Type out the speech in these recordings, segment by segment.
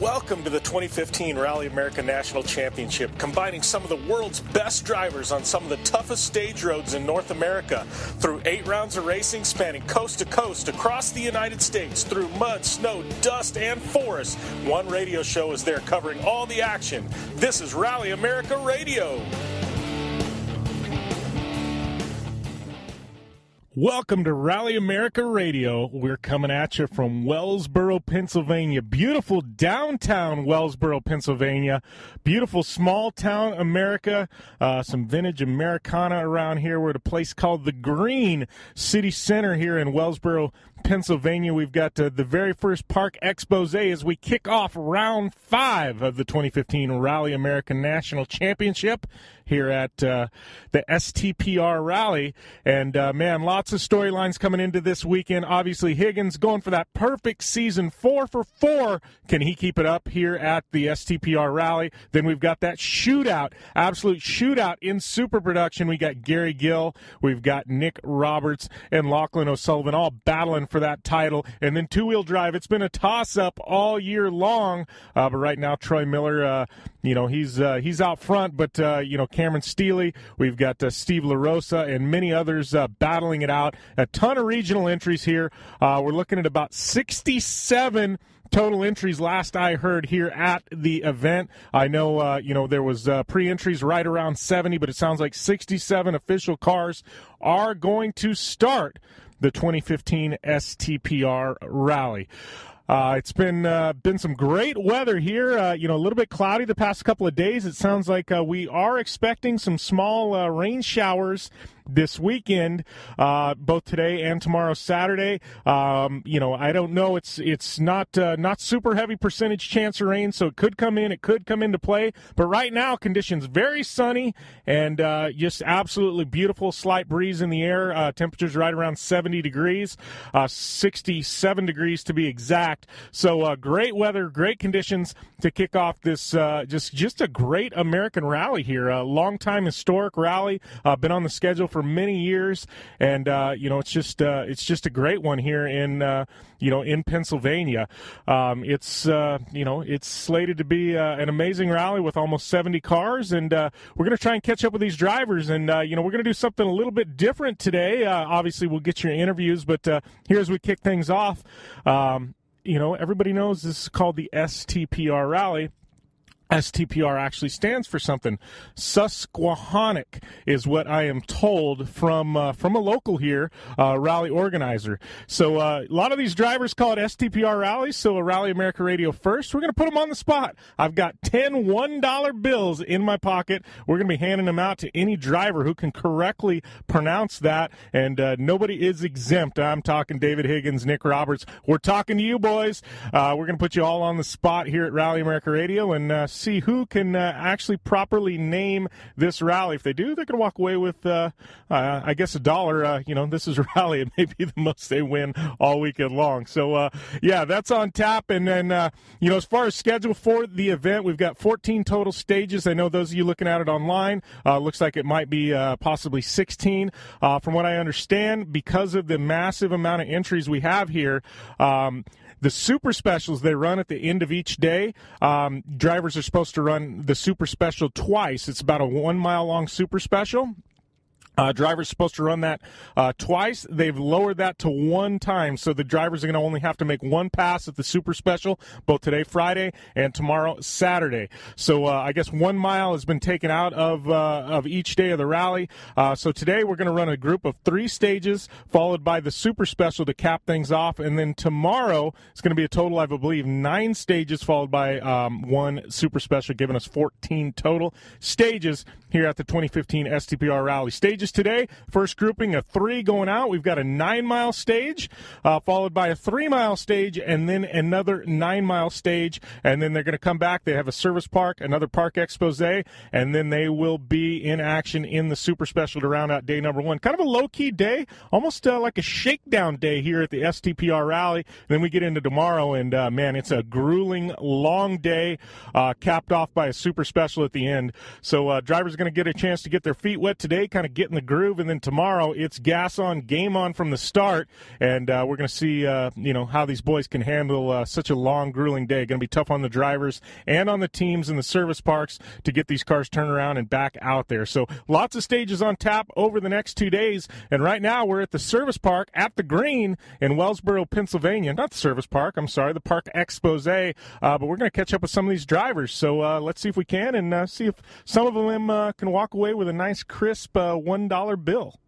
Welcome to the 2015 Rally America National Championship, combining some of the world's best drivers on some of the toughest stage roads in North America. Through 8 rounds of racing spanning coast to coast across the United States, through mud, snow, dust, and forest, one radio show is there covering all the action. This is Rally America Radio. Welcome to Rally America Radio. We're coming at you from Wellsboro, Pennsylvania. Beautiful downtown Wellsboro, Pennsylvania. Beautiful small town America. Some vintage Americana around here. We're at a place called the Green City Center here in Wellsboro, Pennsylvania. We've got the very first Parc Expose as we kick off round 5 of the 2015 Rally America National Championship here at the STPR Rally. And, man, lots of storylines coming into this weekend. Obviously, Higgins going for that perfect season, 4 for 4. Can he keep it up here at the STPR Rally? Then we've got that shootout, absolute shootout in super production. We got Gary Gill, we've got Nick Roberts, and Lachlan O'Sullivan all battling for that title. And then two-wheel drive, it's been a toss-up all year long. But right now, Troy Miller, he's out front, but, Cameron Steele, we've got Steve LaRosa and many others battling it out. A ton of regional entries here. We're looking at about 67 total entries last I heard here at the event. I know, there was pre-entries right around 70, but it sounds like 67 official cars are going to start the 2015 STPR Rally. It's been some great weather here. A little bit cloudy the past couple of days. It sounds like we are expecting some small rain showers this weekend, both today and tomorrow, Saturday. I don't know. It's not super heavy percentage chance of rain, so it could come in. It could come into play. But right now, conditions very sunny and just absolutely beautiful. Slight breeze in the air. Temperatures right around 70 degrees, 67 degrees to be exact. So great weather, great conditions to kick off this just a great American rally here. A long-time historic rally. Been on the schedule for many years, and it's just a great one here in Pennsylvania. It's slated to be an amazing rally with almost 70 cars, and we're going to try and catch up with these drivers, and we're going to do something a little bit different today. Obviously, we'll get your interviews, but here as we kick things off, everybody knows this is called the STPR Rally. STPR actually stands for something. Susquehannock is what I am told from a local here, rally organizer. So a lot of these drivers call it STPR rallies, so a Rally America Radio first. We're going to put them on the spot. I've got 10 $1 bills in my pocket. We're going to be handing them out to any driver who can correctly pronounce that, and nobody is exempt. I'm talking David Higgins, Nick Roberts. We're talking to you, boys. We're going to put you all on the spot here at Rally America Radio and see who can actually properly name this rally. If they do, they're going to walk away with, I guess, $1. This is a rally. It may be the most they win all weekend long. So, that's on tap. And then, as far as schedule for the event, we've got 14 total stages. I know those of you looking at it online, looks like it might be possibly 16. From what I understand, because of the massive amount of entries we have here, the super specials they run at the end of each day. Drivers are supposed to run the super special twice. It's about a 1 mile long super special. Drivers supposed to run that twice. They've lowered that to 1 time, so the drivers are going to only have to make 1 pass at the super special, both today, Friday, and tomorrow, Saturday. So I guess 1 mile has been taken out of each day of the rally. So today we're going to run a group of 3 stages, followed by the super special to cap things off, and then tomorrow it's going to be a total, I believe, 9 stages, followed by 1 super special, giving us 14 total stages here at the 2015 STPR Rally. Stages today, first grouping of 3 going out. We've got a 9-mile stage, followed by a 3-mile stage, and then another 9-mile stage, and then they're going to come back. They have a service park, another Parc Expose, and then they will be in action in the super special to round out day number 1. Kind of a low-key day, almost like a shakedown day here at the STPR Rally. And then we get into tomorrow, and man, it's a grueling, long day, capped off by a super special at the end. So drivers are going to get a chance to get their feet wet today, kind of get in the groove, and then tomorrow it's gas on, game on from the start, and we're going to see how these boys can handle such a long, grueling day. Going to be tough on the drivers and on the teams in the service parks to get these cars turned around and back out there. So lots of stages on tap over the next 2 days, and right now we're at the service park at the Green in Wellsboro, Pennsylvania. Not the service park, I'm sorry, the Parc Expose, but we're going to catch up with some of these drivers. So let's see if we can, and see if some of them can walk away with a nice, crisp $1 bill.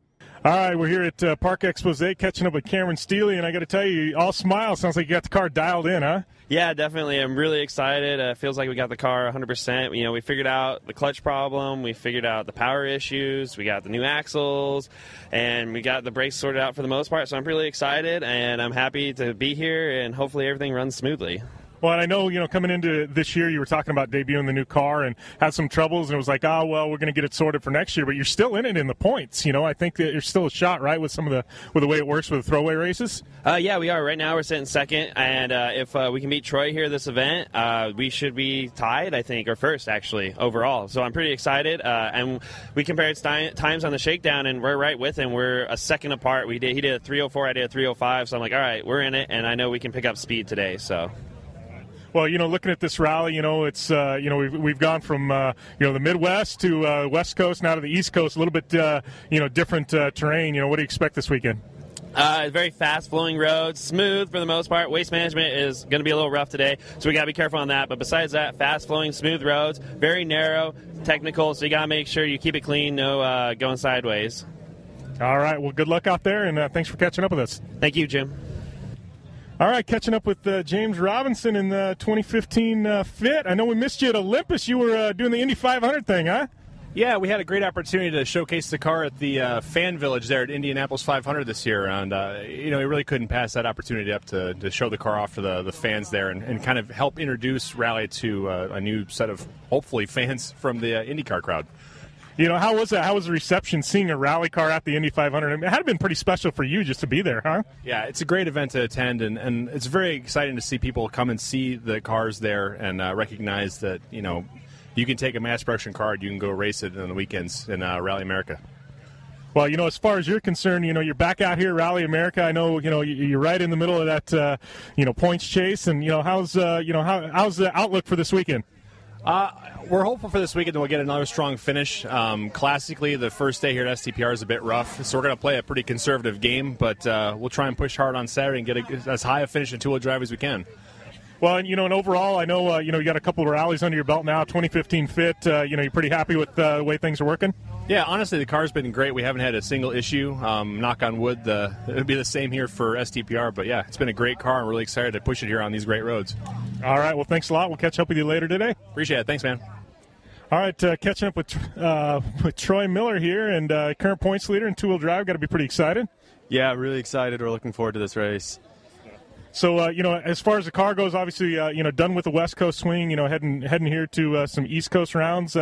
All right, we're here at Parc Expose catching up with Cameron Steele, and I got to tell you, all smile. Sounds like you got the car dialed in, huh? Yeah, definitely. I'm really excited. Feels like we got the car 100%. We figured out the clutch problem. We figured out the power issues. We got the new axles, and we got the brakes sorted out for the most part. So I'm really excited, and I'm happy to be here, and hopefully everything runs smoothly. Well, and I know, coming into this year, you were talking about debuting the new car and had some troubles, and it was like, we're going to get it sorted for next year, but you're still in it in the points. I think that there's still a shot, right, with the way it works with the throwaway races? Yeah, we are. Right now we're sitting second, and if we can beat Troy here this event, we should be tied, I think, or first, actually, overall. So I'm pretty excited, and we compared times on the shakedown, and we're right with him. We're a second apart. He did a 3:04, I did a 3:05, so I'm like, all right, we're in it, and I know we can pick up speed today, so... Well, looking at this rally, it's we've gone from the Midwest to West Coast, now to the East Coast, a little bit different terrain. What do you expect this weekend? Very fast-flowing roads, smooth for the most part. Waste management is going to be a little rough today, so we got to be careful on that. But besides that, fast-flowing, smooth roads, very narrow, technical, so you got to make sure you keep it clean, no going sideways. All right. Well, good luck out there, and thanks for catching up with us. Thank you, Jim. All right, catching up with James Robinson in the 2015 Fit. I know we missed you at Olympus. You were doing the Indy 500 thing, huh? Yeah, we had a great opportunity to showcase the car at the fan village there at Indianapolis 500 this year, and we really couldn't pass that opportunity up to show the car off to the fans there and kind of help introduce Rally to a new set of, hopefully, fans from the IndyCar crowd. How was that? How was the reception seeing a rally car at the Indy 500? I mean, it had been pretty special for you just to be there, huh? Yeah, it's a great event to attend, and it's very exciting to see people come and see the cars there and recognize that, you can take a mass production car, you can go race it on the weekends in Rally America. Well, as far as you're concerned, you're back out here, Rally America. I know, you're right in the middle of that, points chase, and how's the outlook for this weekend? We're hopeful for this weekend that we'll get another strong finish. Classically, the first day here at STPR is a bit rough, so we're going to play a pretty conservative game, but we'll try and push hard on Saturday and get as high a finish in two-wheel drive as we can. Well, and overall, I know, you got a couple of rallies under your belt now, 2015 Fit. You're pretty happy with the way things are working? Yeah, honestly, the car's been great. We haven't had a single issue. Knock on wood, it'll be the same here for STPR. But, yeah, it's been a great car. I'm really excited to push it here on these great roads. All right. Well, thanks a lot. We'll catch up with you later today. Appreciate it. Thanks, man. All right, catching up with Troy Miller here, and current points leader in two-wheel drive. Got to be pretty excited. Yeah, really excited. We're looking forward to this race. So, as far as the car goes, obviously, done with the West Coast swing, heading here to some East Coast rounds,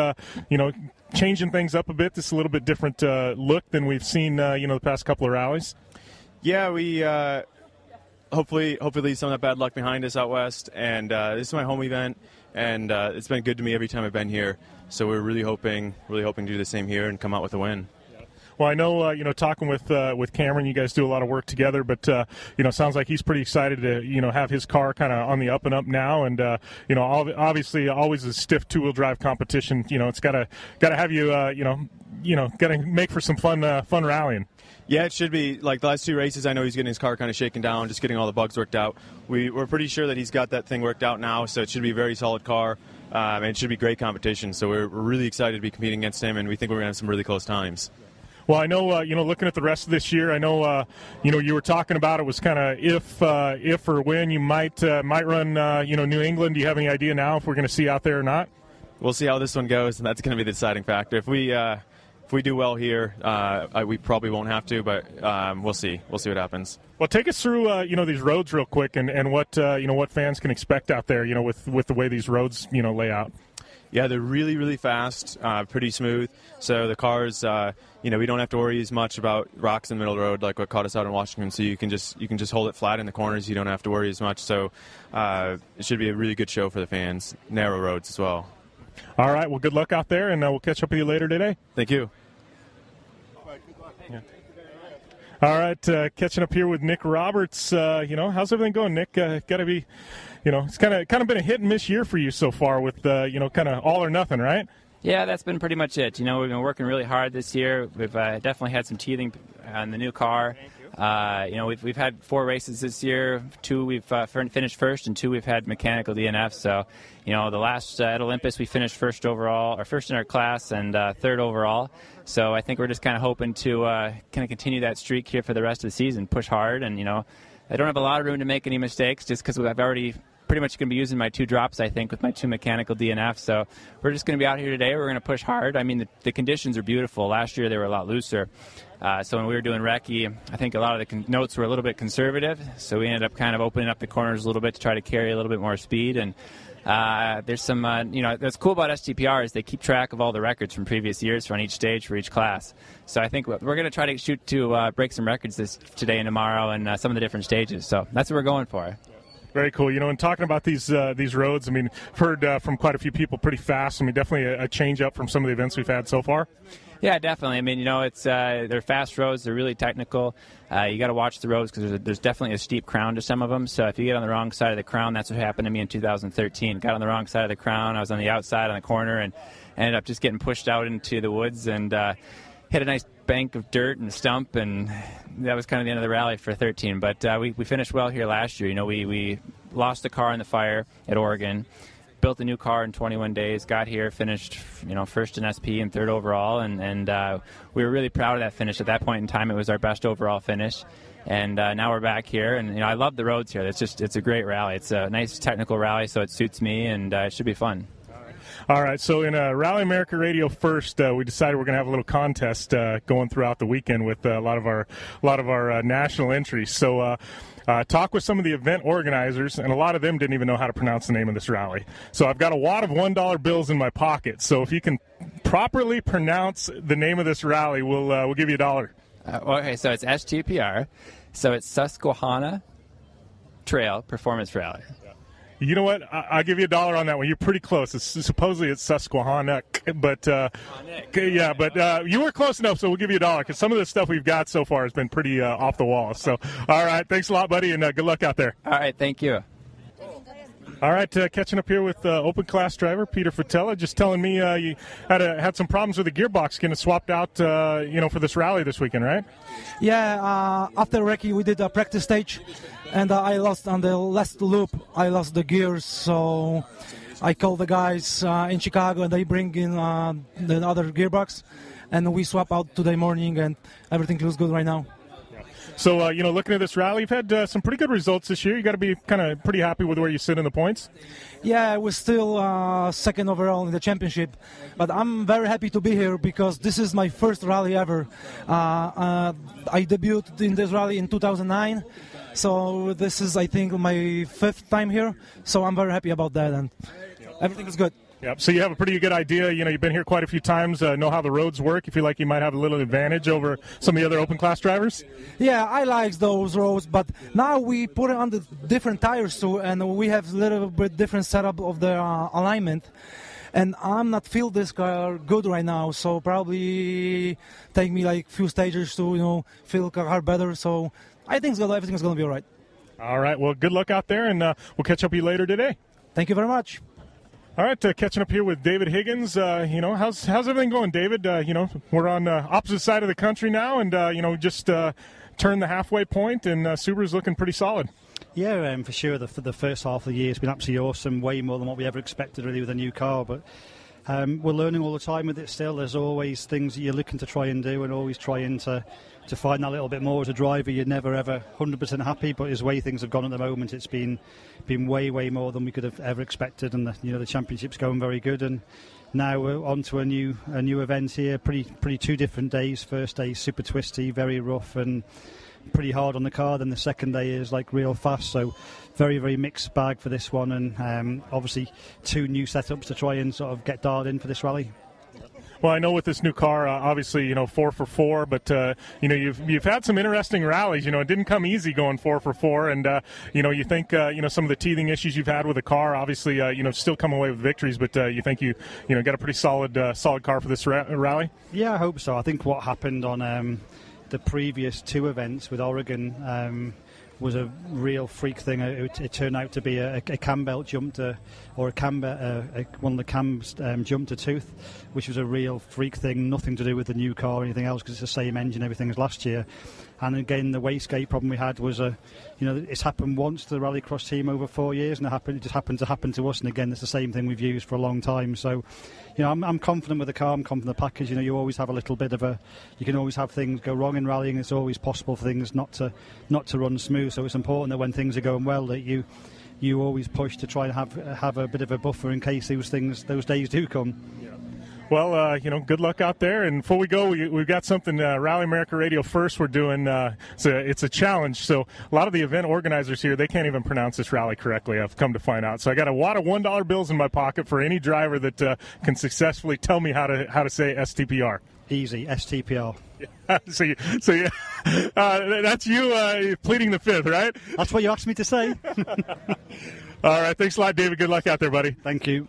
changing things up a bit. This is a little bit different look than we've seen, the past couple of rallies. Yeah, we hopefully leave some of that bad luck behind us out west. And this is my home event, and it's been good to me every time I've been here. So we're really hoping to do the same here and come out with a win. Well, I know, talking with Cameron, you guys do a lot of work together, but, sounds like he's pretty excited to, have his car kind of on the up and up now. And, obviously always a stiff two-wheel drive competition. It's got to have you, got to make for some fun rallying. Yeah, it should be. Like the last two races, I know he's getting his car kind of shaken down, just getting all the bugs worked out. We're pretty sure that he's got that thing worked out now, so it should be a very solid car. And it should be great competition. So we're really excited to be competing against him, and we think we're going to have some really close times. Well, I know, looking at the rest of this year, I know, you were talking about it was kind of if or when you might run, New England. Do you have any idea now if we're going to see out there or not? We'll see how this one goes, and that's going to be the deciding factor. If we do well here, we probably won't have to, but we'll see. We'll see what happens. Well, take us through, these roads real quick and what, what fans can expect out there, with the way these roads, lay out. Yeah, they're really, really fast, pretty smooth. So the cars, we don't have to worry as much about rocks in the middle of the road like what caught us out in Washington. So you can just hold it flat in the corners. You don't have to worry as much. So it should be a really good show for the fans. Narrow roads as well. All right. Well, good luck out there, and we'll catch up with you later today. Thank you. All right, catching up here with Nick Roberts. How's everything going, Nick? Got to be, it's kind of been a hit and miss year for you so far with, kind of all or nothing, right? Yeah, that's been pretty much it. We've been working really hard this year. We've definitely had some teething on the new car. We've had 4 races this year. 2 we've finished first, and 2 we've had mechanical DNF. So, the last at Olympus we finished first overall, or first in our class, and 3rd overall. So I think we're just kind of hoping to kind of continue that streak here for the rest of the season, push hard, and I don't have a lot of room to make any mistakes just because I've already pretty much going to be using my 2 drops, I think, with my 2 mechanical DNF. So we're just going to be out here today. We're going to push hard. I mean, the conditions are beautiful. Last year they were a lot looser. So when we were doing recce, I think a lot of the notes were a little bit conservative. So we ended up kind of opening up the corners a little bit to try to carry a little bit more speed. And there's some, what's cool about STPR is they keep track of all the records from previous years on each stage for each class. So I think we're going to try to shoot to break some records today and tomorrow and some of the different stages. So that's what we're going for. Very cool. And talking about these roads, I mean, I've heard from quite a few people pretty fast. I mean, definitely a change up from some of the events we've had so far. Yeah, definitely. I mean, they're fast roads. They're really technical. You got to watch the roads because there's definitely a steep crown to some of them. So if you get on the wrong side of the crown, that's what happened to me in 2013. Got on the wrong side of the crown. I was on the outside on the corner and ended up just getting pushed out into the woods and hit a nice bank of dirt and stump, and that was kind of the end of the rally for 13. But we finished well here last year. We lost the car in the fire at Oregon, built a new car in 21 days, got here, finished first in SP and 3rd overall, and we were really proud of that finish. At that point in time, it was our best overall finish. And now we're back here, and I love the roads here. It's a great rally. It's a nice technical rally, so it suits me, and it should be fun. All right, so in Rally America Radio First, we decided we're going to have a little contest going throughout the weekend with a lot of our national entries. So talk with some of the event organizers, and a lot of them didn't even know how to pronounce the name of this rally. So I've got a wad of $1 bills in my pocket. So if you can properly pronounce the name of this rally, we'll give you $1. Okay, so it's STPR. So it's Susquehanna Trail Performance Rally. You know what? I'll give you $1 on that one. You're pretty close. Supposedly it's Susquehanna, but you were close enough, so we'll give you $1 because some of the stuff we've got so far has been pretty off the wall. So, all right, thanks a lot, buddy, and good luck out there. All right, thank you. All right, catching up here with open class driver Peter Fratella, just telling me you had some problems with the gearbox getting swapped out, for this rally this weekend, right? Yeah, after recce we did a practice stage, and I lost on the last loop. I lost the gears, so I called the guys in Chicago, and they bring in the other gearbox, and we swap out today morning, and everything looks good right now. So, looking at this rally, you've had some pretty good results this year. You got to be kind of pretty happy with where you sit in the points. Yeah, we're still 2nd overall in the championship, but I'm very happy to be here because this is my first rally ever. I debuted in this rally in 2009, so this is, I think, my 5th time here. So I'm very happy about that, and everything is good. Yep. So you have a pretty good idea. You've been here quite a few times, know how the roads work. You feel like you might have a little advantage over some of the other open class drivers? Yeah, I like those roads, but now we put it on the different tires too, and we have a little bit different setup of the alignment. And I'm not feel this car good right now, so probably take me like few stages to feel the car better. So I think everything's going to be all right. All right. Well, good luck out there, and we'll catch up with you later today. Thank you very much. All right, catching up here with David Higgins. How's everything going, David? We're on the opposite side of the country now, and just turned the halfway point, and Subaru's looking pretty solid. Yeah, for sure. The first half of the year has been absolutely awesome, way more than what we ever expected really with a new car. But we're learning all the time with it still. There's always things that you're looking to try and do, and always trying to find that little bit more as a driver. You're never ever 100% happy, but as way things have gone at the moment, it's been way more than we could have ever expected, and the championship's going very good. And now we're on to a new event here. Pretty 2 different days. First day super twisty, very rough and pretty hard on the car. Then the second day is like real fast. So very mixed bag for this one, and obviously 2 new setups to try and sort of get dialed in for this rally. Well, I know with this new car, obviously, 4 for 4, but you've had some interesting rallies. It didn't come easy going 4 for 4, and you think some of the teething issues you've had with the car, obviously, still come away with victories. But you think you got a pretty solid car for this rally? Yeah, I hope so. I think what happened on the previous 2 events with Oregon was a real freak thing. It turned out to be a cam belt jump to, or one of the cams jump to tooth, which was a real freak thing. Nothing to do with the new car or anything else, because it's the same engine, everything as last year. And again, the wastegate problem we had was it's happened once to the Rallycross team over 4 years, and it just happened to happen to us. And again, it's the same thing we've used for a long time. So, I'm confident with the car. I'm confident with the package. You always have a little bit of you can always have things go wrong in rallying. It's always possible for things not to run smooth. So it's important that when things are going well, that you always push to try and have a bit of a buffer in case those days do come. Yeah. Well, good luck out there. And before we go, we've got something, Rally America Radio First we're doing. It's a challenge. So a lot of the event organizers here, they can't even pronounce this rally correctly, I've come to find out. So I got a wad of $1 bills in my pocket for any driver that can successfully tell me how to say STPR. Easy, STPR. So that's you pleading the fifth, right? That's what you asked me to say. All right. Thanks a lot, David. Good luck out there, buddy. Thank you.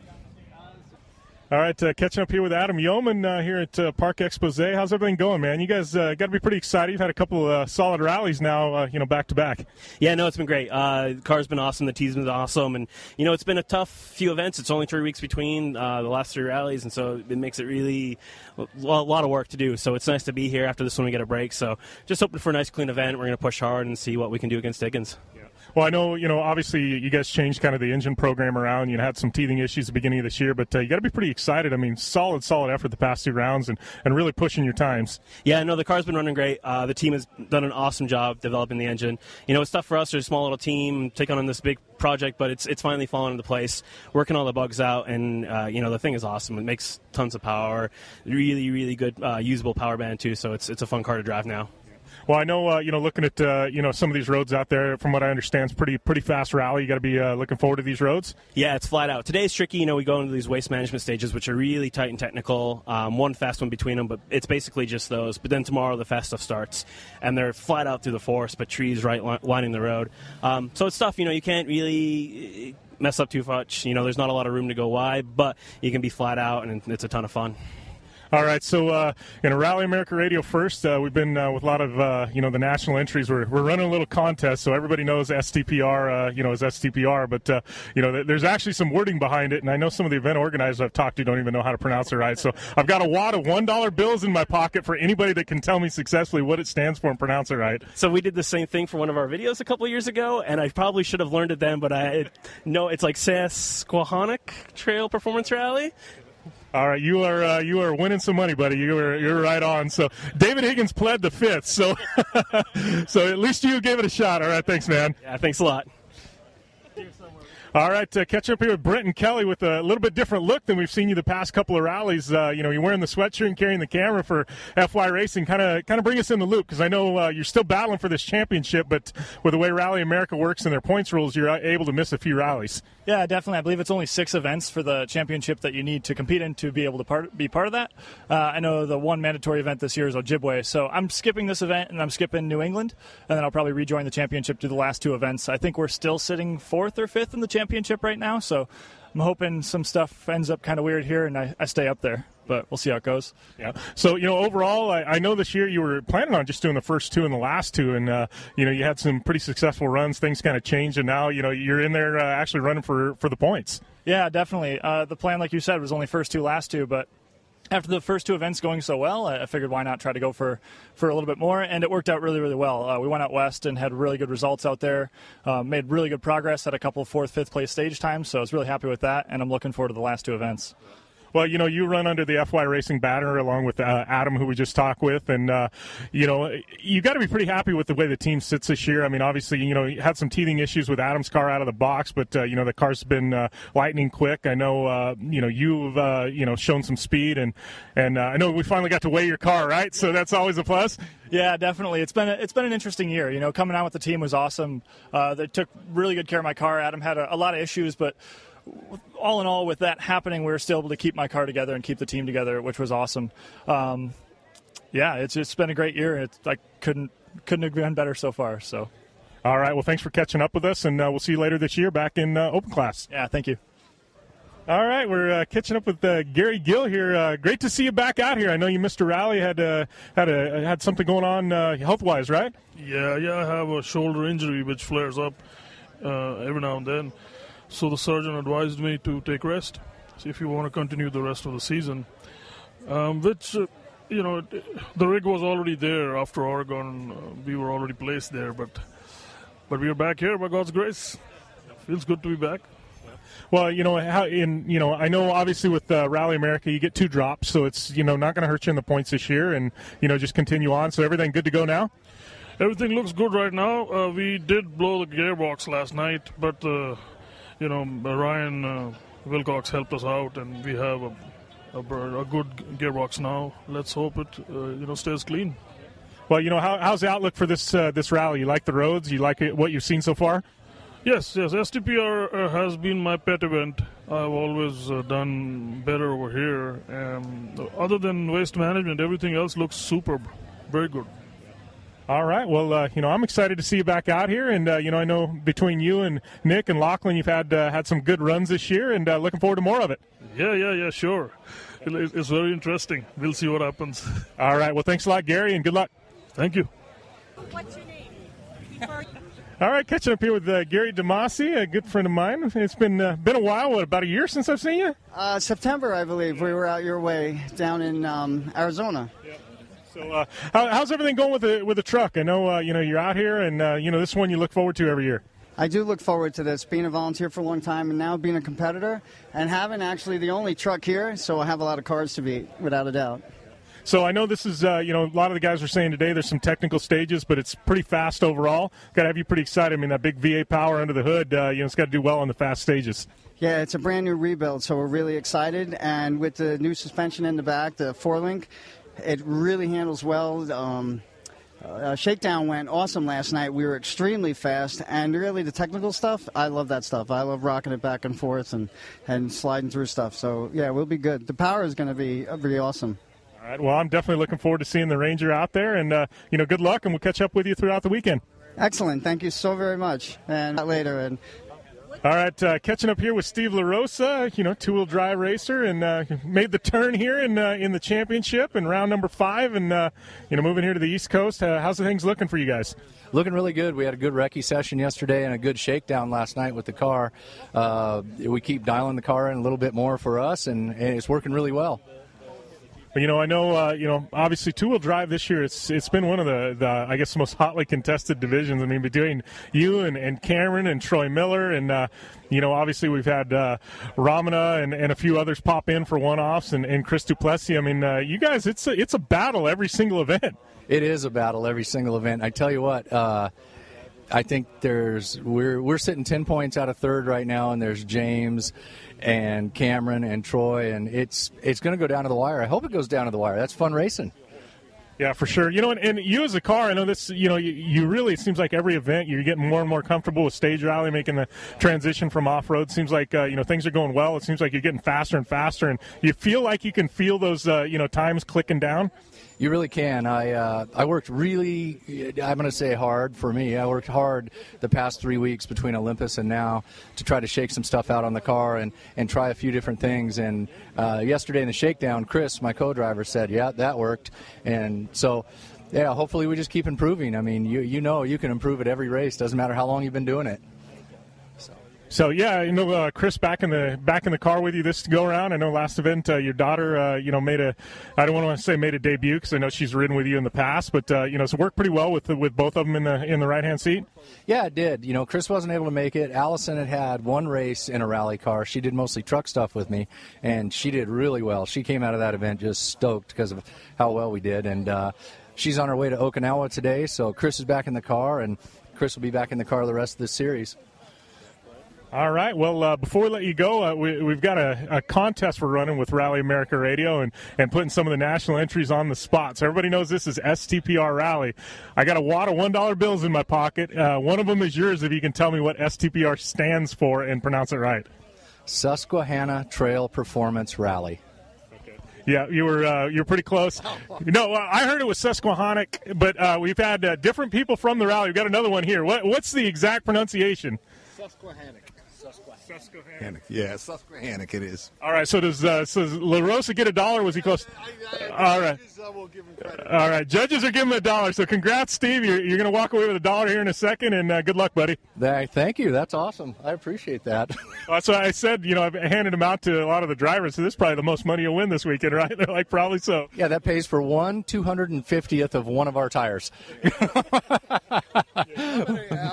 All right, catching up here with Adam Yeoman here at Parc Expose. How's everything going, man? You guys got to be pretty excited. You've had a couple solid rallies now, back to back. Yeah, no, it's been great. The car's been awesome. The team's been awesome, and it's been a tough few events. It's only 3 weeks between the last 3 rallies, and so it makes it really a lot of work to do. So it's nice to be here after this one. We get a break. So just hoping for a nice, clean event. We're going to push hard and see what we can do against Higgins. Well, I know, obviously you guys changed kind of the engine program around. You had some teething issues at the beginning of this year, but you got to be pretty excited. I mean, solid effort the past 2 rounds and really pushing your times. Yeah, no, the car's been running great. The team has done an awesome job developing the engine. It's tough for us. We're a small little team taking on this big project, but it's finally fallen into place, working all the bugs out, and, the thing is awesome. It makes tons of power, really, really good usable power band, too, so it's a fun car to drive now. Well, I know, looking at, some of these roads out there, from what I understand, it's pretty fast rally. You got to be looking forward to these roads. Yeah, it's flat out. Today's tricky. We go into these waste management stages, which are really tight and technical. One fast one between them, but it's basically just those. But then tomorrow the fast stuff starts, and they're flat out through the forest, but trees lining the road. So it's tough. You can't really mess up too much. There's not a lot of room to go wide, but you can be flat out, and it's a ton of fun. All right, so in Rally America Radio First, we've been with a lot of the national entries. We're running a little contest, so everybody knows STPR, is STPR. But there's actually some wording behind it, and I know some of the event organizers I've talked to don't even know how to pronounce it right. So I've got a wad of $1 bills in my pocket for anybody that can tell me successfully what it stands for and pronounce it right. So we did the same thing for one of our videos a couple years ago, and I probably should have learned it then, but it's like Susquehannock Trail Performance Rally. All right, you are winning some money, buddy. You're right on. So David Higgins pled the fifth. So so at least you gave it a shot. All right, thanks, man. Yeah, thanks a lot. All right, catch up here with Brent and Kelly with a little bit different look than we've seen you the past couple of rallies. You're wearing the sweatshirt and carrying the camera for FY Racing. Kind of bring us in the loop, because I know you're still battling for this championship, but with the way Rally America works and their points rules, you're able to miss a few rallies. Yeah, definitely. I believe it's only 6 events for the championship that you need to compete in to be able to be part of that. I know the one mandatory event this year is Ojibwe, so I'm skipping this event, and I'm skipping New England, and then I'll probably rejoin the championship to the last 2 events. I think we're still sitting 4th or 5th in the championship right now, so I'm hoping some stuff ends up kind of weird here, and I stay up there. But we'll see how it goes. Yeah. So, overall, I know this year you were planning on just doing the first 2 and the last 2, and, you had some pretty successful runs. Things kind of changed, and now, you're in there actually running for the points. Yeah, definitely. The plan, like you said, was only first 2, last 2, but after the first 2 events going so well, I figured why not try to go for a little bit more, and it worked out really, really well. We went out west and had really good results out there, made really good progress, had a couple of 4th, 5th place stage times, so I was really happy with that, and I'm looking forward to the last 2 events. Well, you run under the FY Racing banner along with Adam, who we just talked with, and, you got to be pretty happy with the way the team sits this year. I mean, obviously, you had some teething issues with Adam's car out of the box, but, the car's been lightning quick. I know, you've, shown some speed, and I know we finally got to weigh your car, right? So that's always a plus. Yeah, definitely. It's been an interesting year. Coming out with the team was awesome. They took really good care of my car. Adam had a lot of issues, but all in all, with that happening, we were still able to keep my car together and keep the team together, which was awesome. It's been a great year. I couldn't have been better so far. So, all right. Well, thanks for catching up with us, and we'll see you later this year back in Open Class. Yeah, thank you. All right, we're catching up with Gary Gill here. Great to see you back out here. I know you missed a rally, had something going on health-wise, right? Yeah, I have a shoulder injury which flares up every now and then. So the surgeon advised me to take rest, see if you want to continue the rest of the season. The rig was already there after Oregon. We were already placed there, but we are back here by God's grace. Feels good to be back. Well, I know obviously with Rally America you get 2 drops, so it's not going to hurt you in the points this year, and just continue on. So everything good to go now? Everything looks good right now. We did blow the gearbox last night, but Ryan Wilcox helped us out, and we have a good gearbox now. Let's hope it stays clean. Well, how's the outlook for this rally? You like the roads? You like what you've seen so far? Yes. STPR has been my pet event. I've always done better over here. Other than waste management, everything else looks superb. Very good. All right. Well, I'm excited to see you back out here. And, I know between you and Nick and Lachlan, you've had some good runs this year, and looking forward to more of it. Yeah, sure. It's very interesting. We'll see what happens. All right. Well, thanks a lot, Gary, and good luck. Thank you. What's your name? All right, catching up here with Gary DeMasi, a good friend of mine. It's been a while, about a year since I've seen you? September, I believe. We were out your way down in Arizona. Yeah. So how's everything going with the truck? I know, you're out here, and, this one you look forward to every year. I do look forward to this, being a volunteer for a long time and now being a competitor and having actually the only truck here, so I have a lot of cars to beat, without a doubt. So I know this is, a lot of the guys are saying today there's some technical stages, but it's pretty fast overall. Got to have you pretty excited. I mean, that big V8 power under the hood, it's got to do well on the fast stages. Yeah, it's a brand new rebuild, so we're really excited. And with the new suspension in the back, the 4-link, it really handles well. Shakedown went awesome last night. We were extremely fast, and really the technical stuff, I love that stuff. I love rocking it back and forth and sliding through stuff. So, yeah, we'll be good. The power is going to be pretty awesome. All right, well, I'm definitely looking forward to seeing the Ranger out there, and, good luck, and we'll catch up with you throughout the weekend. Excellent. Thank you so very much. And later. And all right, catching up here with Steve LaRosa, two-wheel drive racer, and made the turn here in the championship in round number 5, and, moving here to the East Coast. How's the things looking for you guys? Looking really good. We had a good recce session yesterday and a good shakedown last night with the car. We keep dialing the car in a little bit more for us, and it's working really well. I know, obviously two-wheel drive this year, it's been one of the I guess, the most hotly contested divisions. I mean, between you and Cameron and Troy Miller, and, obviously we've had Ramana and a few others pop in for one-offs, and Chris Duplessis. I mean, you guys, it's a battle every single event. It is a battle every single event. I tell you what, I think we're sitting 10 points out of third right now, and there's James and Cameron and Troy, and it's going to go down to the wire. I hope it goes down to the wire. That's fun racing. Yeah, for sure. And you as a car, I know this, you really, it seems like every event you're getting more and more comfortable with stage rally, making the transition from off-road. Seems like, things are going well. It seems like you're getting faster and faster, and you feel like you can feel those, times clicking down. You really can. I worked really, I'm going to say hard for me. I worked hard the past 3 weeks between Olympus and now to try to shake some stuff out on the car and try a few different things. And yesterday in the shakedown, Chris, my co-driver, said, yeah, that worked. And so, yeah, hopefully we just keep improving. I mean, you can improve at every race. Doesn't matter how long you've been doing it. So yeah, Chris back in the car with you this go around. I know last event your daughter, I don't want to say made a debut because I know she's ridden with you in the past, but so it worked pretty well with both of them in the right hand seat. Yeah, it did. Chris wasn't able to make it. Allison had one race in a rally car. She did mostly truck stuff with me, and she did really well. She came out of that event just stoked because of how well we did, and she's on her way to Okinawa today. So Chris is back in the car, and Chris will be back in the car the rest of this series. All right. Well, before we let you go, we've got a contest we're running with Rally America Radio and putting some of the national entries on the spot. So everybody knows this is STPR Rally. I got a wad of $1 bills in my pocket. One of them is yours if you can tell me what STPR stands for and pronounce it right. Susquehanna Trail Performance Rally. Yeah, you're pretty close. No, I heard it was Susquehannock, but we've had different people from the rally. We've got another one here. What's the exact pronunciation? Susquehannock. Susquehannock. Yeah, Susquehannock it is. All right, so does La Rosa get $1? Was he close? All right. All right, judges are giving him $1. So congrats, Steve. You're going to walk away with $1 here in a second, and good luck, buddy. Thank you. That's awesome. I appreciate that. That's why I said, I've handed them out to a lot of the drivers, so this is probably the most money you'll win this weekend, right? They're like, probably so. Yeah, that pays for 1/250th of one of our tires. How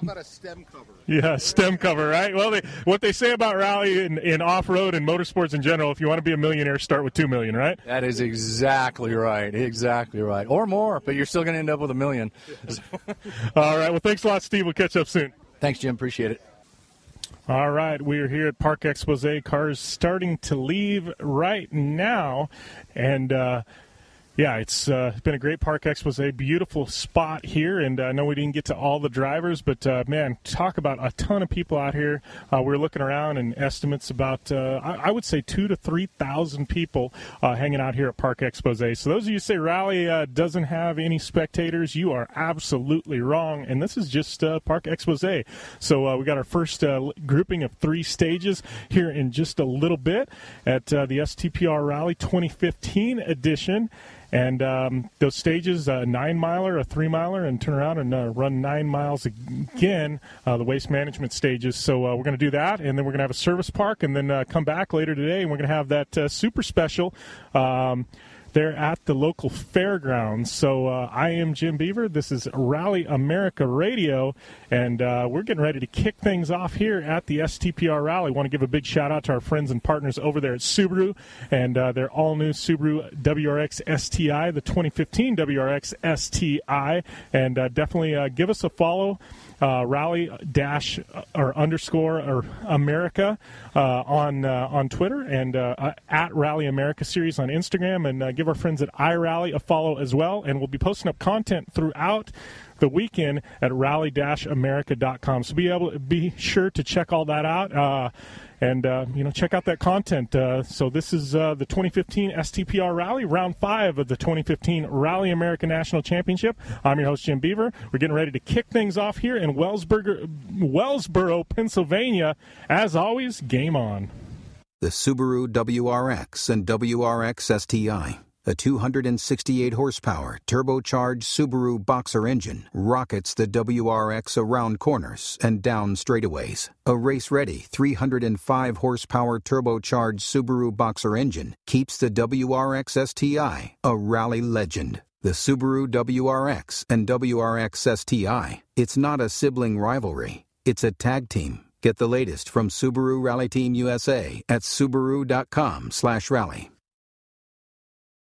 about a stem cover? Yeah, stem cover, right? Well, what they say about rally in off-road and motorsports in general, if you want to be a millionaire, start with $2 million, right? That is exactly right. Exactly right. Or more, but you're still going to end up with $1 million. All right. Well, thanks a lot, Steve. We'll catch up soon. Thanks, Jim. Appreciate it. All right. We are here at Parc Expose. Cars starting to leave right now. And, yeah, it's been a great Parc Expose, beautiful spot here, and I know we didn't get to all the drivers, but, man, talk about a ton of people out here. We were looking around, and estimates about, I would say, 2,000 to 3,000 people hanging out here at Parc Expose. So those of you who say Rally doesn't have any spectators, you are absolutely wrong, and this is just Parc Expose. So we got our first grouping of 3 stages here in just a little bit at the STPR Rally 2015 edition. And those stages, a 9-miler, a 3-miler, and turn around and run 9 miles again, the waste management stages. So we're going to do that, and then we're going to have a service park, and then come back later today, and we're going to have that super special there at the local fairgrounds. So I am Jim Beaver. This is Rally America Radio, and we're getting ready to kick things off here at the STPR Rally. I want to give a big shout-out to our friends and partners over there at Subaru and their all-new Subaru WRX STI, the 2015 WRX STI, and definitely give us a follow. Rally-America on Twitter, and at Rally America Series on Instagram, and give our friends at iRally a follow as well. And we'll be posting up content throughout the weekend at rally-america.com. So be sure to check all that out. And, check out that content. So this is the 2015 STPR Rally, Round 5 of the 2015 Rally America National Championship. I'm your host, Jim Beaver. We're getting ready to kick things off here in Wellsboro, Pennsylvania. As always, game on. The Subaru WRX and WRX STI. A 268-horsepower turbocharged Subaru Boxer engine rockets the WRX around corners and down straightaways. A race-ready 305-horsepower turbocharged Subaru Boxer engine keeps the WRX STI a rally legend. The Subaru WRX and WRX STI. It's not a sibling rivalry. It's a tag team. Get the latest from Subaru Rally Team USA at Subaru.com/rally.